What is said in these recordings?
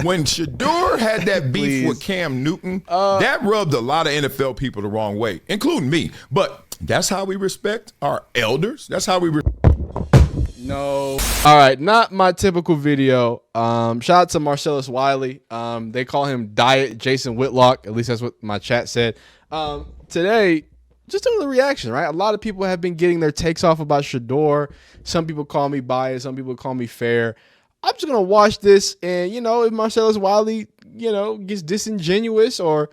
when Shedeur had that beef with Cam Newton, that rubbed a lot of NFL people the wrong way, including me. But that's how we respect our elders. That's how we No. All right, not my typical video. Shout out to Marcellus Wiley. They call him Diet Jason Whitlock. At least that's what my chat said. Today, just doing the reaction, right? A lot of people have been getting their takes off about Shedeur. Some people call me biased. Some people call me fair. I'm just going to watch this, and, you know, if Marcellus Wiley, you know, gets disingenuous or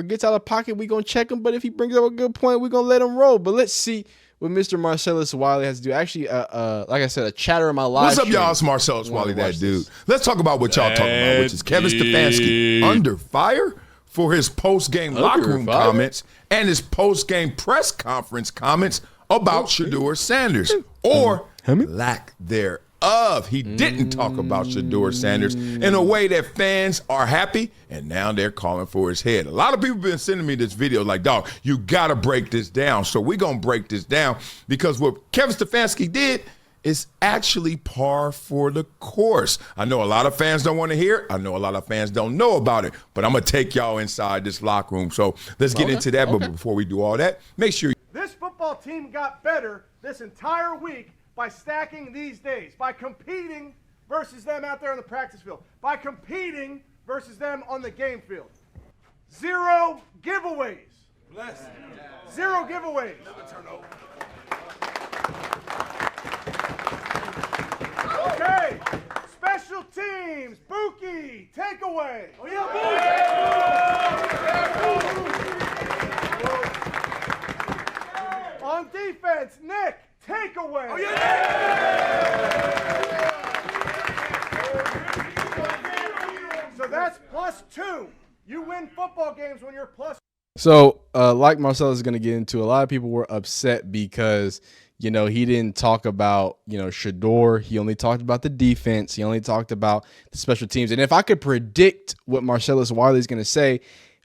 gets out of pocket, we're going to check him. But if he brings up a good point, we're going to let him roll. But let's see what Mr. Marcellus Wiley has to do. Actually, like I said, a chatter in my live What's up, y'all? It's Marcellus Wiley, that dude. Let's talk about what y'all talking about, which is Kevin Stefanski under fire for his post-game locker room comments and his post-game press conference comments about Shedeur Sanders, or lack thereof. He didn't talk about Shedeur Sanders in a way that fans are happy, and now they're calling for his head. A lot of people have been sending me this video like, dog, you got to break this down. So we're going to break this down because what Kevin Stefanski did is actually par for the course. I know a lot of fans don't want to hear it. I know a lot of fans don't know about it, but I'm going to take y'all inside this locker room. So let's get into that. But before we do all that, make sure this football team got better this entire week by stacking these days, by competing versus them out there on the practice field, by competing versus them on the game field. 0 giveaways. Bless. 0 giveaways. Never turn over. Okay, special teams, Buki, takeaway. Oh yeah, Buki. On defense, Nick, takeaway. Oh yeah. So that's +2. You win football games when you're +2. So, like Marcellus is going to get into, a lot of people were upset because, you know, he didn't talk about, you know, Shedeur. He only talked about the defense. He only talked about the special teams. And if I could predict what Marcellus Wiley is going to say,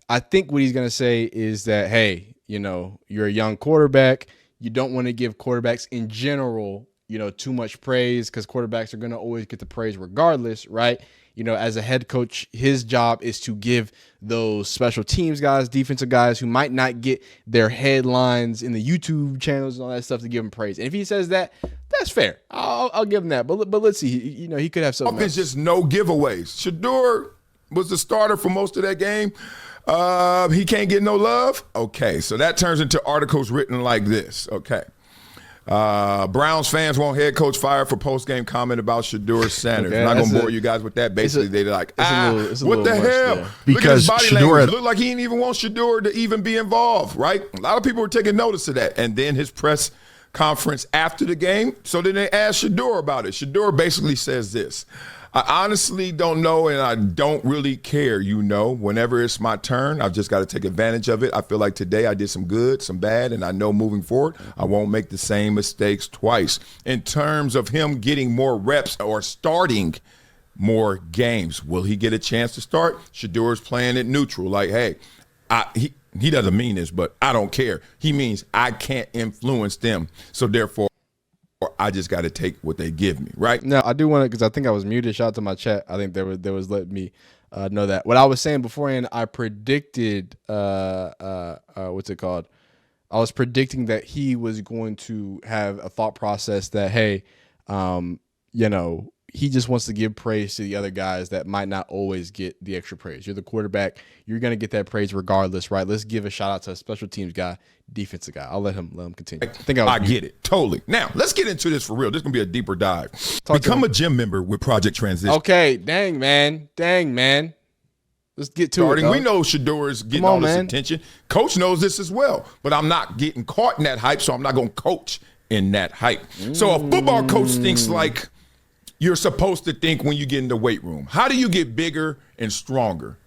I think what he's going to say is that, hey, you know, you're a young quarterback. You don't want to give quarterbacks in general, you know, too much praise because quarterbacks are going to always get the praise regardless, right? You know, as a head coach, his job is to give those special teams guys, defensive guys who might not get their headlines in the YouTube channels and all that stuff to give him praise. And if he says that, that's fair. I'll give him that. But let's see. You know, he could have something else. Just no giveaways. Shedeur was the starter for most of that game. He can't get no love. Okay, so that turns into articles written like this. Okay. Browns fans want head coach fired for post-game comment about Shedeur Sanders. Okay, I'm not going to bore you guys with that. Basically, they're like, what the hell? Yeah. Because look at his body language. Looked like he didn't even want Shedeur to even be involved, right? A lot of people were taking notice of that. And then his press conference after the game, so then they asked Shedeur about it. Shedeur basically says this: I honestly don't know, and I don't really care. You know, whenever it's my turn, I've just got to take advantage of it. I feel like today I did some good, some bad, and I know moving forward, I won't make the same mistakes twice. In terms of him getting more reps or starting more games, will he get a chance to start? Shadeur's playing it neutral, like, hey, he doesn't mean this, but I don't care. He means I can't influence them, so therefore, I just got to take what they give me, right? No, I do want to, because I think I was muted. Shout out to my chat. I think there was letting me know that. What I was saying beforehand, I predicted, what's it called? I was predicting that he was going to have a thought process that, hey, you know, he just wants to give praise to the other guys that might not always get the extra praise. You're the quarterback. You're going to get that praise regardless, right? Let's give a shout out to a special teams guy, defensive guy. I'll let him continue. I get it. Totally. Now, let's get into this for real. This is going to be a deeper dive. Become a gym member with Project Transition. Okay. Dang, man. Let's get to it. We know Shedeur is getting all this attention. Coach knows this as well, but I'm not getting caught in that hype, so I'm not going to coach in that hype. So a football coach thinks like you're supposed to think when you get in the weight room. How do you get bigger and stronger?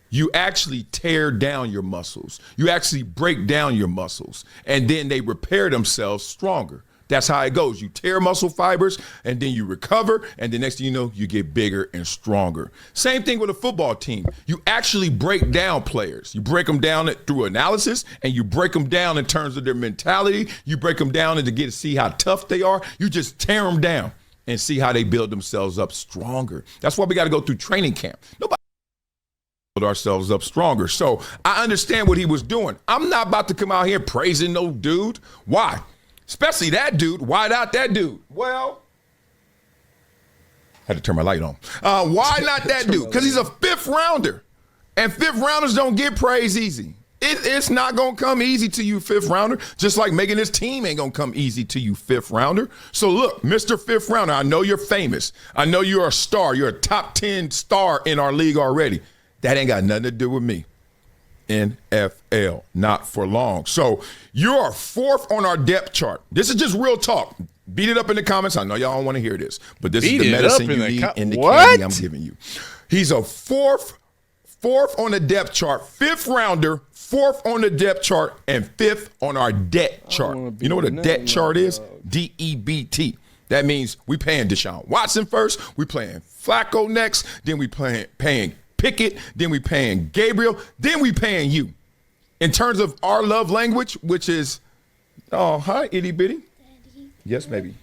You actually tear down your muscles. You actually break down your muscles, and then they repair themselves stronger. That's how it goes. You tear muscle fibers, and then you recover, and the next thing you know, you get bigger and stronger. Same thing with a football team. You actually break down players. You break them down through analysis, and you break them down in terms of their mentality. You break them down to get to see how tough they are. You just tear them down and see how they build themselves up stronger. That's why we got to go through training camp. Nobody ourselves up stronger. So I understand what he was doing. I'm not about to come out here praising no dude. Why? Especially that dude. Why not that dude? Well, had to turn my light on. Why not that dude? Because he's a fifth rounder. And fifth rounders don't get praise easy. It's not going to come easy to you, fifth rounder, just like making this team ain't going to come easy to you, fifth rounder. So look, Mr. Fifth Rounder, I know you're famous. I know you're a star. You're a top 10 star in our league already. That ain't got nothing to do with me. NFL, not for long. So you're fourth on our depth chart. This is just real talk. Beat it up in the comments. I know y'all don't want to hear this, but this is the medicine you need and the candy I'm giving you. He's a fourth on the depth chart, fifth rounder, fourth on the depth chart, and fifth on our debt chart. You know what a debt chart is? DEBT. That means we paying Deshaun Watson first, we paying Flacco next, then we paying Pickett, then we paying Gabriel, then we paying you. In terms of our love language, which is, oh, hi, itty bitty. Daddy, yes, baby.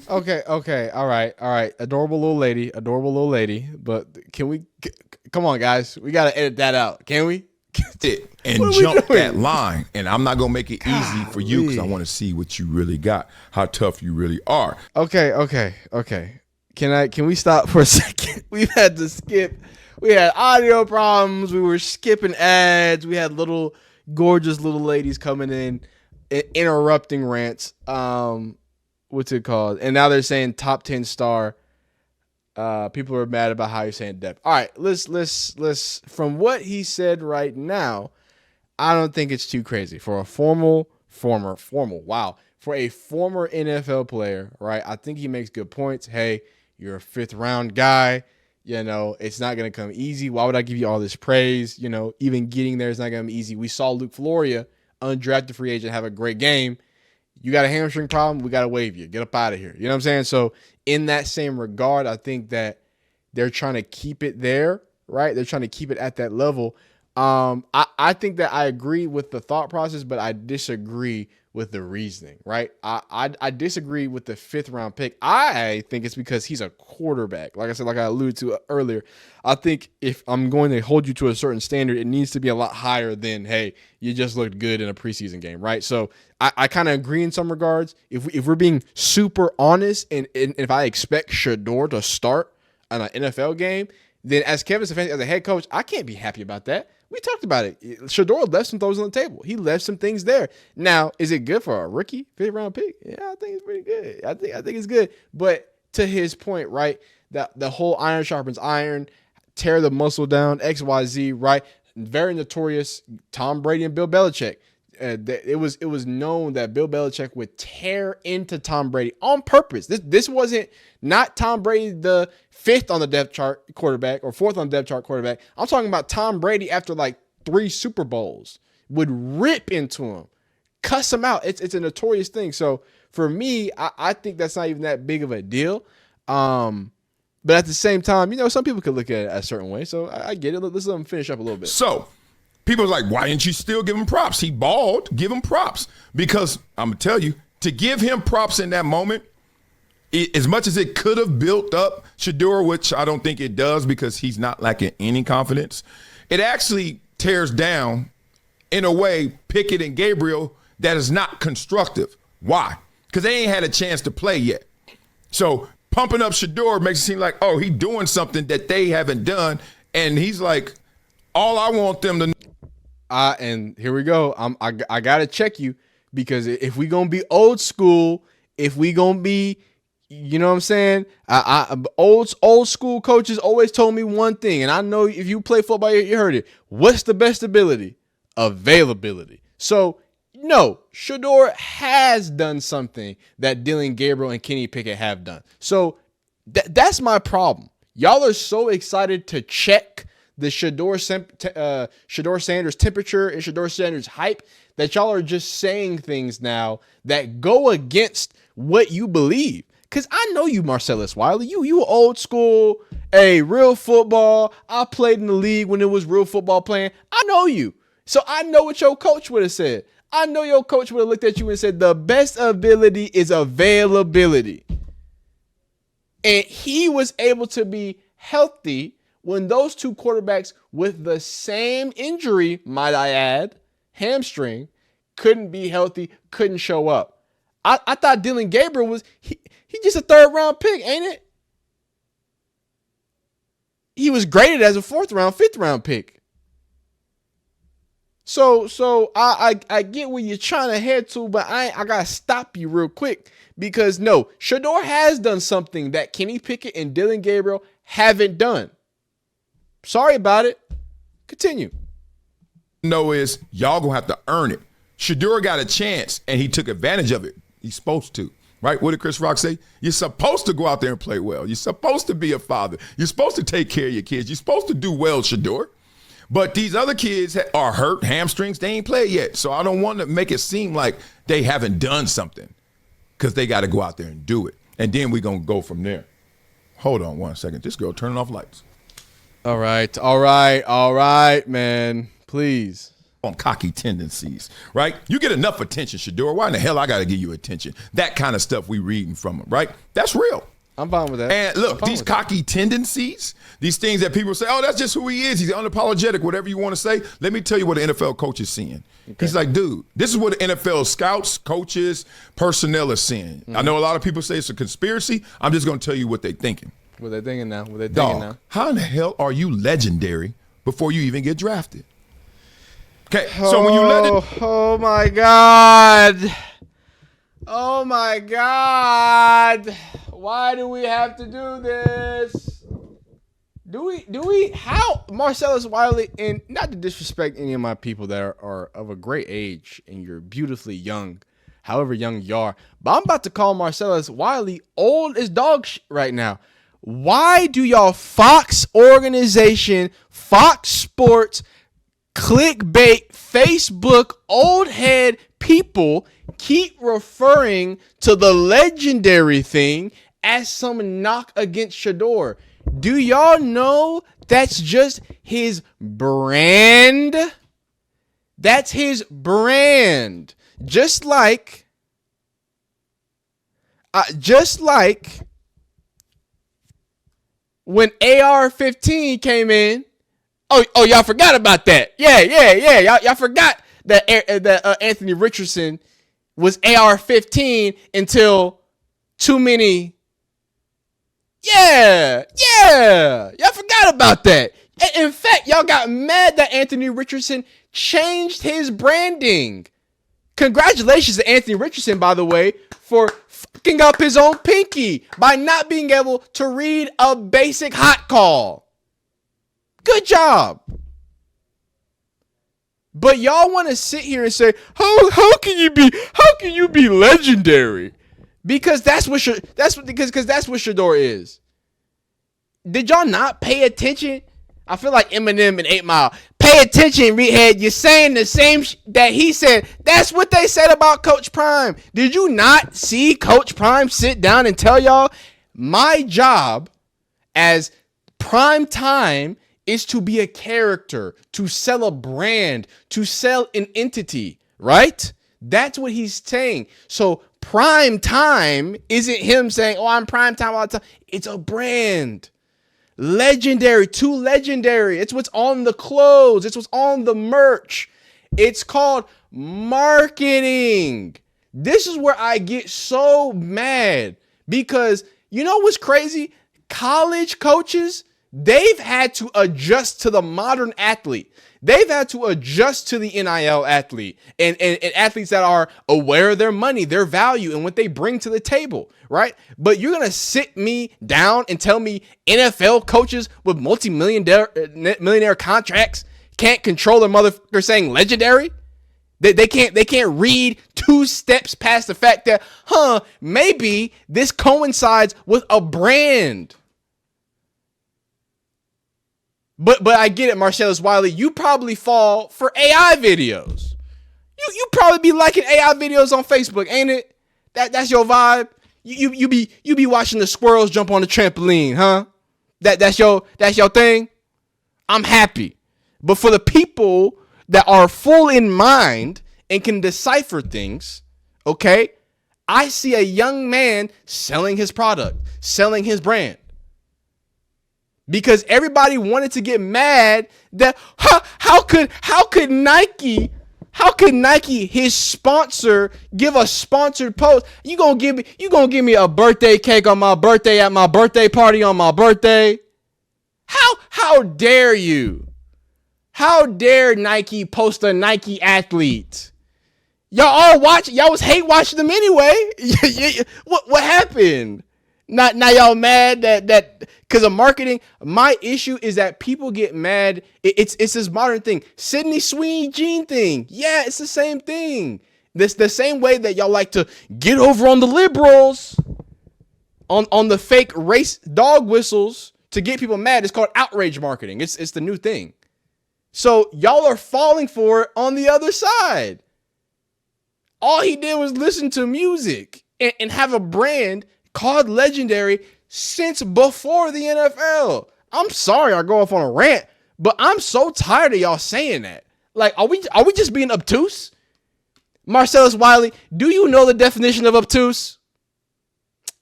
Okay, all right. Adorable little lady. But come on, guys. We got to edit that out. Can we? And jump that line. And I'm not going to make it easy for you because I want to see what you really got, how tough you really are. Okay. Can we stop for a second? We've had to skip. We had audio problems. We were skipping ads. We had gorgeous little ladies coming in, interrupting rants. What's it called? And now they're saying top 10 star. People are mad about how you're saying depth. All right, let's from what he said right now, I don't think it's too crazy for a former NFL player, right? I think he makes good points. Hey, you're a fifth round guy. You know, it's not going to come easy. Why would I give you all this praise? You know, even getting there is not going to be easy. We saw Luke Floria, undrafted free agent, have a great game. You got a hamstring problem, we got to waive you. Get up out of here. You know what I'm saying? So in that same regard, I think that they're trying to keep it there, right? They're trying to keep it at that level. I think that I agree with the thought process, but I disagree with the reasoning, right? I disagree with the fifth round pick. I think it's because he's a quarterback. Like I said, like I alluded to earlier, I think if I'm going to hold you to a certain standard, it needs to be a lot higher than, hey, you just looked good in a preseason game, right? So I kind of agree in some regards. If we're being super honest, and if I expect Shedeur to start on an NFL game, then as Kevin Stefanski, as a head coach, I can't be happy about that. We talked about it. Shedeur left some throws on the table. He left some things there. Now, is it good for a rookie fifth round pick? Yeah, I think it's pretty good. I think it's good. But to his point, right, the whole iron sharpens iron, tear the muscle down, XYZ, right? Very notorious Tom Brady and Bill Belichick. It was known that Bill Belichick would tear into Tom Brady on purpose. This wasn't not Tom Brady, the fifth on the depth chart quarterback or fourth on the depth chart quarterback. I'm talking about Tom Brady after like 3 Super Bowls would rip into him, cuss him out. It's a notorious thing. So for me, I think that's not even that big of a deal. But at the same time, you know, some people could look at it a certain way. So I get it. Let's let them finish up a little bit. So people are like, why didn't you still give him props? He balled. Give him props. Because I'm going to tell you, to give him props in that moment, as much as it could have built up Shedeur, which I don't think it does because he's not lacking any confidence, it actually tears down, in a way, Pickett and Gabriel that is not constructive. Why? Because they ain't had a chance to play yet. So pumping up Shedeur makes it seem like, oh, he's doing something that they haven't done. And he's like, all I want them to know. And here we go. I got to check you because if we going to be old school, if we going to be, you know what I'm saying? Old school coaches always told me one thing, and I know if you play football, you heard it. What's the best ability? Availability. So, no, Shedeur has done something that Dylan Gabriel and Kenny Pickett have done. So that's my problem. Y'all are so excited to check the Shedeur Sanders temperature and Shedeur Sanders hype that y'all are just saying things now that go against what you believe. Because I know you, Marcellus Wiley. You old school, real football. I played in the league when it was real football playing. I know you. So I know what your coach would have said. I know your coach would have looked at you and said, the best ability is availability. And he was able to be healthy when those two quarterbacks with the same injury, might I add, hamstring, couldn't be healthy, couldn't show up. I thought Dylan Gabriel was he just a 3rd round pick, ain't it? He was graded as a 4th round, 5th round pick. So I get where you're trying to head to, but I gotta stop you real quick because no, Shedeur has done something that Kenny Pickett and Dylan Gabriel haven't done. Sorry about it. Continue. No, is y'all gonna have to earn it. Shedeur got a chance and he took advantage of it. He's supposed to. Right? What did Chris Rock say? You're supposed to go out there and play well. You're supposed to be a father. You're supposed to take care of your kids. You're supposed to do well, Shedeur. But these other kids are hurt, hamstrings. They ain't played yet. So I don't want to make it seem like they haven't done something because they got to go out there and do it. And then we're going to go from there. Hold on 1 second. This girl turning off lights. All right, man. Please. On cocky tendencies, right? You get enough attention, Shedeur. Why in the hell I got to give you attention? That kind of stuff we reading from him, right? That's real. I'm fine with that. And look, these cocky tendencies, these things that people say, oh, that's just who he is. He's unapologetic, whatever you want to say. Let me tell you what the NFL coach is seeing. Okay. He's like, dude, this is what the NFL scouts, coaches, personnel are seeing. Mm-hmm. I know a lot of people say it's a conspiracy. I'm just going to tell you what they're thinking. What they're thinking now. How in the hell are you legendary before you even get drafted? Okay, so when you let it. Oh my God. Oh my God. Why do we have to do this? Do we, how, Marcellus, Wiley, and not to disrespect any of my people that are of a great age and you're beautifully young, however young you are, but I'm about to call Marcellus Wiley old as dog shit right now. Why do y'all Fox organization, Fox Sports, clickbait, Facebook, old head people keep referring to the legendary thing as some knock against Shedeur? Do y'all know that's just his brand? That's his brand. Just like when AR-15 came in. Oh, y'all forgot about that. Yeah. Y'all forgot that Anthony Richardson was AR-15 until too many. Yeah. Y'all forgot about that. In fact, y'all got mad that Anthony Richardson changed his branding. Congratulations to Anthony Richardson, by the way, for fucking up his own pinky by not being able to read a basic hot call. Good job. But y'all want to sit here and say, how can you be legendary? Because that's what Shedeur is. Did y'all not pay attention? I feel like Eminem and 8 Mile. Pay attention, Rehead. You're saying the same that he said. That's what they said about Coach Prime. Did you not see Coach Prime sit down and tell y'all, my job as prime time is to be a character, to sell a brand, to sell an entity, right? That's what he's saying. So prime time isn't him saying, oh, I'm prime time all the time. It's a brand. Legendary, too legendary. It's what's on the clothes. It's what's on the merch. It's called marketing. This is where I get so mad because you know what's crazy? College coaches, they've had to adjust to the modern athlete. They've had to adjust to the NIL athlete and athletes that are aware of their money, their value, and what they bring to the table, right? But you're going to sit me down and tell me NFL coaches with multi-millionaire contracts can't control their motherfucker saying legendary? They can't read 2 steps past the fact that, maybe this coincides with a brand. But I get it, Marcellus Wiley. You probably fall for AI videos. You probably be liking AI videos on Facebook, ain't it? That's your vibe. You be watching the squirrels jump on the trampoline, huh? That's your thing. I'm happy. But for the people that are full in mind and can decipher things, okay? I see a young man selling his product, selling his brand. because everybody wanted to get mad that how could Nike, his sponsor, give a sponsored post? You gonna give me a birthday cake on my birthday at my birthday party on my birthday? How dare you? How dare Nike post a Nike athlete? Y'all was hate watching them anyway. What happened? Now y'all mad that because of marketing. My issue is that people get mad. It's this modern thing. Sydney Sweeney Jean thing. Yeah, it's the same thing. This the same way that y'all like to get over on the liberals on the fake race dog whistles to get people mad. It's called outrage marketing. It's the new thing. So y'all are falling for it on the other side. All he did was listen to music and have a brand called Legendary since before the NFL. I'm sorry I go off on a rant, but I'm so tired of y'all saying that. Like, are we just being obtuse? Marcellus, Wiley, do you know the definition of obtuse?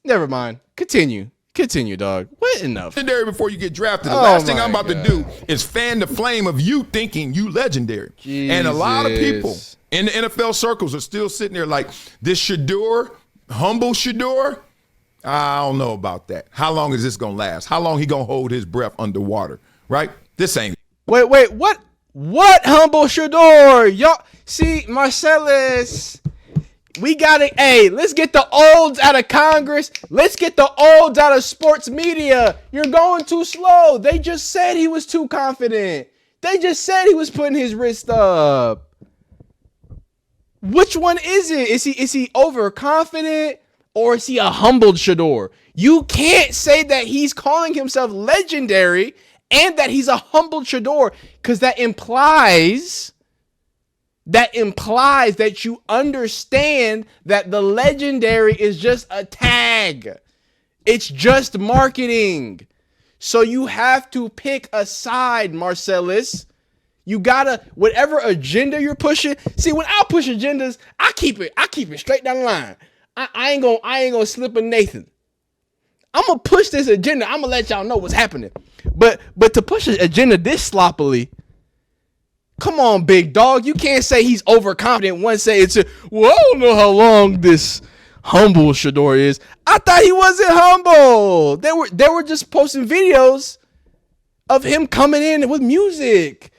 Never mind. Continue, dog. What? Enough. Legendary before you get drafted. The last thing I'm about to do is fan the flame of you thinking you legendary. Jesus. And a lot of people in the NFL circles are still sitting there like, this Shedeur, humble Shedeur, I don't know about that. How long is this going to last? How long he going to hold his breath underwater, right? This ain't. Wait, what humble Shedeur? Y'all, see, Marcellus, we got to, let's get the olds out of Congress. Let's get the olds out of sports media. You're going too slow. They just said he was too confident. They just said he was putting his wrist up. Which one is it? Is he overconfident or is he a humbled Shedeur? You can't say that he's calling himself legendary and that he's a humbled Shedeur, because that implies that you understand that the legendary is just a tag. It's just marketing. So you have to pick a side, Marcellus. You gotta, whatever agenda you're pushing. See, when I push agendas, I keep it straight down the line. I ain't gonna slip a Nathan. I'm gonna push this agenda. I'm gonna let y'all know what's happening. But to push an agenda this sloppily, come on, big dog. You can't say he's overconfident. One say it's well, I don't know how long this humble Shedeur is. I thought he wasn't humble. They were just posting videos of him coming in with music.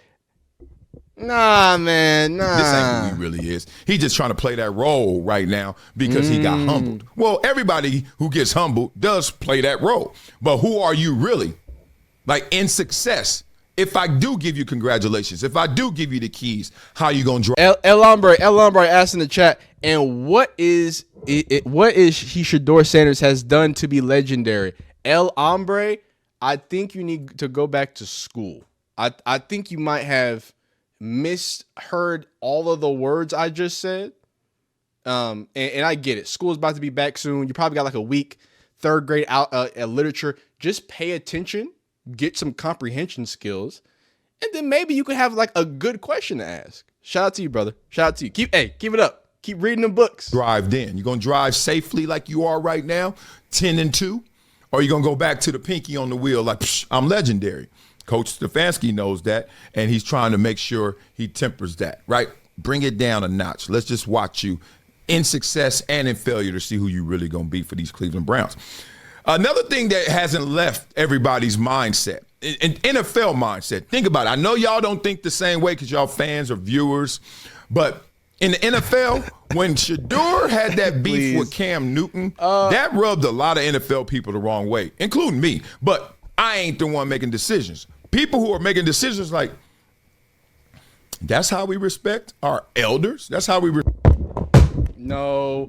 Nah, man, nah. This ain't who he really is. He's just trying to play that role right now because he got humbled. Well, everybody who gets humbled does play that role. But who are you really? Like, in success, if I do give you congratulations, if I do give you the keys, how you gonna drive? El Hombre asked in the chat, and what is Shedeur Sanders has done to be legendary? El Hombre, I think you need to go back to school. I think you might have misheard all of the words I just said. And I get it. School's about to be back soon. You probably got like a week, third grade out literature. Just pay attention, get some comprehension skills, and then maybe you could have like a good question to ask. Shout out to you, brother. Shout out to you. Keep it up. Keep reading the books. Drive in. You're gonna drive safely like you are right now, 10-2, or you're gonna go back to the pinky on the wheel like I'm legendary. Coach Stefanski knows that, and he's trying to make sure he tempers that, right? Bring it down a notch. Let's just watch you in success and in failure to see who you really going to be for these Cleveland Browns. Another thing that hasn't left everybody's mindset, an NFL mindset. Think about it. I know y'all don't think the same way because y'all fans or viewers, but in the NFL, when Shedeur had that beef with Cam Newton, that rubbed a lot of NFL people the wrong way, including me. But I ain't the one making decisions. People who are making decisions like, that's how we respect our elders. That's how we No.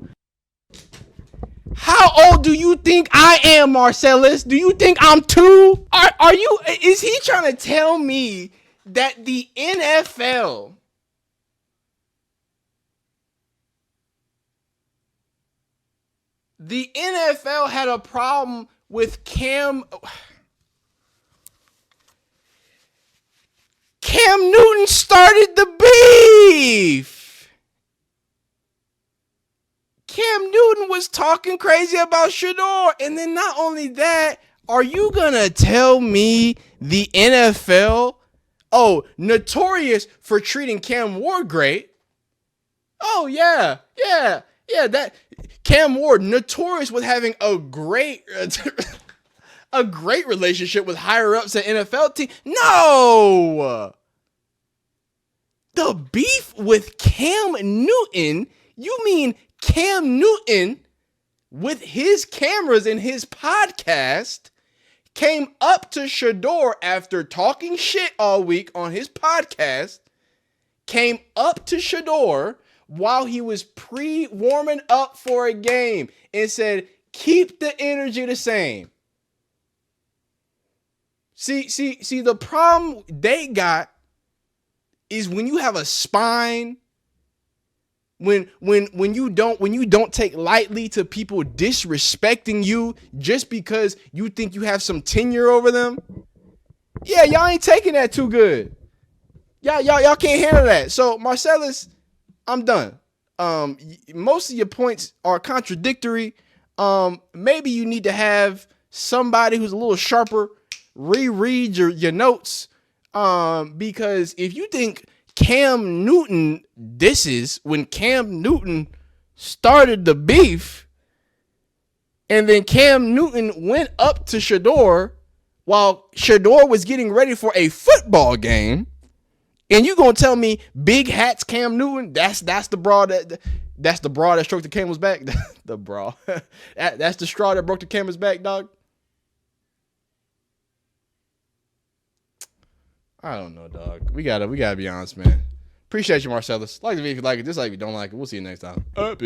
How old do you think I am, Marcellus? Do you think I'm 2? Are you, is he trying to tell me that the NFL had a problem with Cam Newton started the beef. Cam Newton was talking crazy about Shedeur. And then not only that, Are you gonna tell me the NFL, notorious for treating Cam Ward great? Oh yeah, that Cam Ward notorious with having a great relationship with higher ups at NFL team. No, the beef with Cam Newton. You mean Cam Newton with his cameras in his podcast came up to Shedeur after talking shit all week on his podcast, came up to Shedeur while he was warming up for a game and said, keep the energy the same. See, the problem they got is when you have a spine, when you don't take lightly to people disrespecting you just because you think you have some tenure over them. Yeah, y'all ain't taking that too good. Y'all can't handle that. So Marcellus, I'm done. Most of your points are contradictory. Maybe you need to have somebody who's a little sharper reread your notes. Because if you think Cam Newton disses when Cam Newton started the beef, and then Cam Newton went up to Shedeur while Shedeur was getting ready for a football game, and you gonna tell me big hats Cam Newton? That's the bra that stroked the camel's back. The bra. That's the straw that broke the camel's back, dog. I don't know, dog. We gotta be honest, man. Appreciate you, Marcellus. Like the video if you like it. Dislike if you don't like it. We'll see you next time. Peace.